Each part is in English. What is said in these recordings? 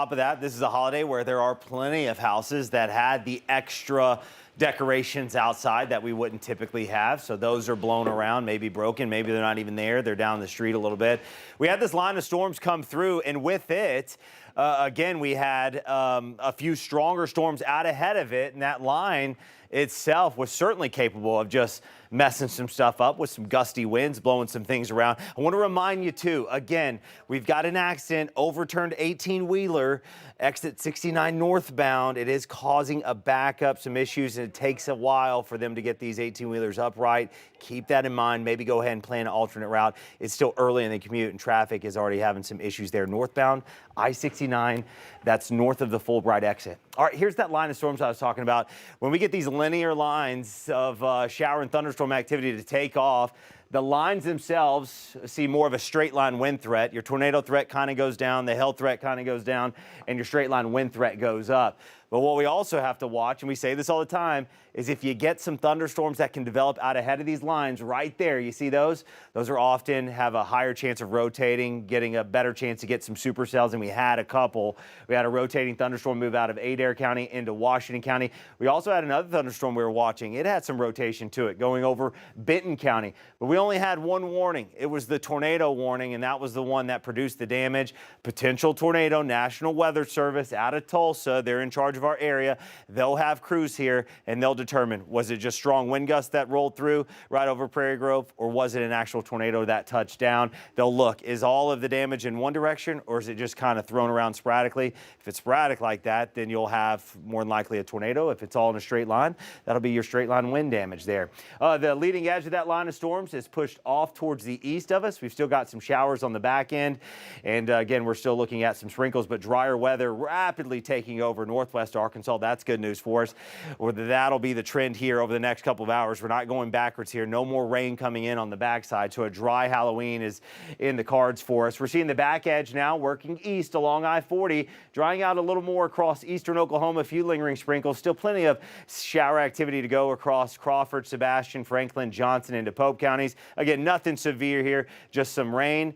Top of that, this is a holiday where there are plenty of houses that had the extra decorations outside that we wouldn't typically have. So those are blown around, maybe broken, maybe they're not even there. They're down the street a little bit. We had this line of storms come through, and with it, again, we had a few stronger storms out ahead of it, and that line itself was certainly capable of just messing some stuff up with some gusty winds, blowing some things around. I want to remind you too, again, we've got an accident, overturned 18-wheeler, exit 69 northbound. It is causing a backup, some issues, and it takes a while for them to get these 18-wheelers upright. Keep that in mind. Maybe go ahead and plan an alternate route. It's still early in the commute, and traffic is already having some issues there. Northbound, I-69, that's north of the Fulbright exit. All right, here's that line of storms I was talking about. When we get these linear lines of shower and thunderstorm activity to take off, the lines themselves see more of a straight line wind threat. Your tornado threat kind of goes down, the hail threat kind of goes down, and your straight line wind threat goes up. But what we also have to watch, and we say this all the time, is if you get some thunderstorms that can develop out ahead of these lines right there, you see those? Those are often have a higher chance of rotating, getting a better chance to get some supercells, and we had a couple. We had a rotating thunderstorm move out of Adair County into Washington County. We also had another thunderstorm we were watching. It had some rotation to it going over Benton County, but we only had one warning. It was the tornado warning, and that was the one that produced the damage. Potential tornado, National Weather Service out of Tulsa. They're in charge of our area. They'll have crews here, and they'll determine, was it just strong wind gusts that rolled through right over Prairie Grove, or was it an actual tornado that touched down? They'll look, is all of the damage in one direction, or is it just kind of thrown around sporadically? If it's sporadic like that, then you'll have more than likely a tornado. If it's all in a straight line, that'll be your straight line wind damage there. The leading edge of that line of storms is pushed off towards the east of us. We've still got some showers on the back end, and again, we're still looking at some sprinkles, but drier weather rapidly taking over northwest Arkansas. That's good news for us. Or that'll be the trend here over the next couple of hours. We're not going backwards here. No more rain coming in on the backside. So a dry Halloween is in the cards for us. We're seeing the back edge now working east along I-40, drying out a little more across eastern Oklahoma. A few lingering sprinkles. Still plenty of shower activity to go across Crawford, Sebastian, Franklin, Johnson into Pope counties. Again, nothing severe here. Just some rain,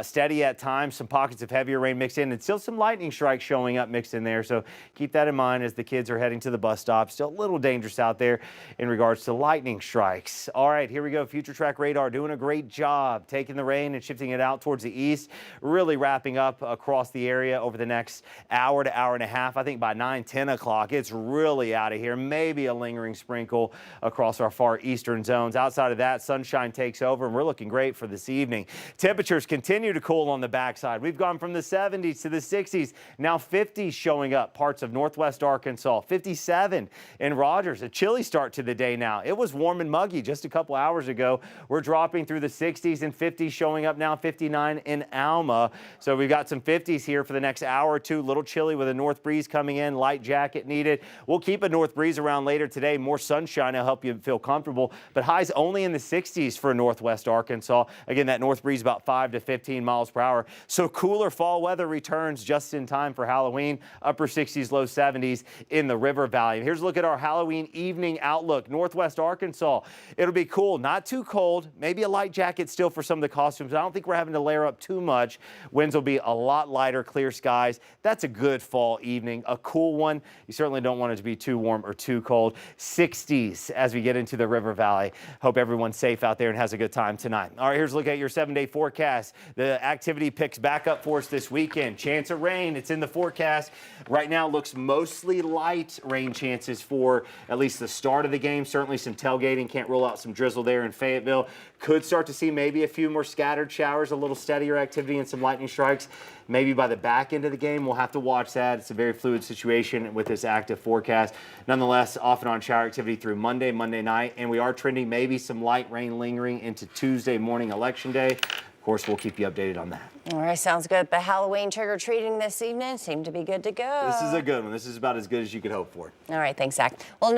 steady at times. Some pockets of heavier rain mixed in, and still some lightning strikes showing up mixed in there. So keep that in mind as the kids are heading to the bus stop. Still a little dangerous out there in regards to lightning strikes. All right, here we go. Future Track Radar doing a great job taking the rain and shifting it out towards the east, really wrapping up across the area over the next hour to hour and a half. I think by 9-10 o'clock, it's really out of here. Maybe a lingering sprinkle across our far eastern zones. Outside of that, sunshine takes over, and we're looking great for this evening. Temperatures continue to cool on the backside. We've gone from the 70s to the 60s, now 50s showing up parts of northwest Arkansas, 57 in Rogers. A chilly start to the day now. It was warm and muggy just a couple hours ago. We're dropping through the 60s and 50s showing up now, 59 in Alma. So we've got some 50s here for the next hour or two. Little chilly with a north breeze coming in, light jacket needed. We'll keep a north breeze around later today. More sunshine will help you feel comfortable, but highs only in the 60s for northwest Arkansas. Again, that north breeze about 5 to 15 miles per hour. So cooler fall weather returns just in time for Halloween. Upper 60s, low 70s in the River Valley. Here's a look at our Halloween evening outlook. Northwest Arkansas, it'll be cool, not too cold, maybe a light jacket still for some of the costumes. I don't think we're having to layer up too much. Winds will be a lot lighter, clear skies. That's a good fall evening, a cool one. You certainly don't want it to be too warm or too cold. 60s as we get into the River Valley. Hope everyone's safe out there and has a good time tonight. All right, here's a look at your 7-day forecast. The activity picks back up for us this weekend. Chance of rain, it's in the forecast. Right now looks mostly light rain chances for at least the start of the game. Certainly some tailgating. Can't rule out some drizzle there in Fayetteville. Could start to see maybe a few more scattered showers, a little steadier activity and some lightning strikes. Maybe by the back end of the game, we'll have to watch that. It's a very fluid situation with this active forecast. Nonetheless, off and on shower activity through Monday night, and we are trending maybe some light rain lingering into Tuesday morning, Election Day. Of course, we'll keep you updated on that. All right, sounds good. The Halloween trick-or-treating this evening seemed to be good to go. This is a good one. This is about as good as you could hope for. All right, thanks, Zach. Well,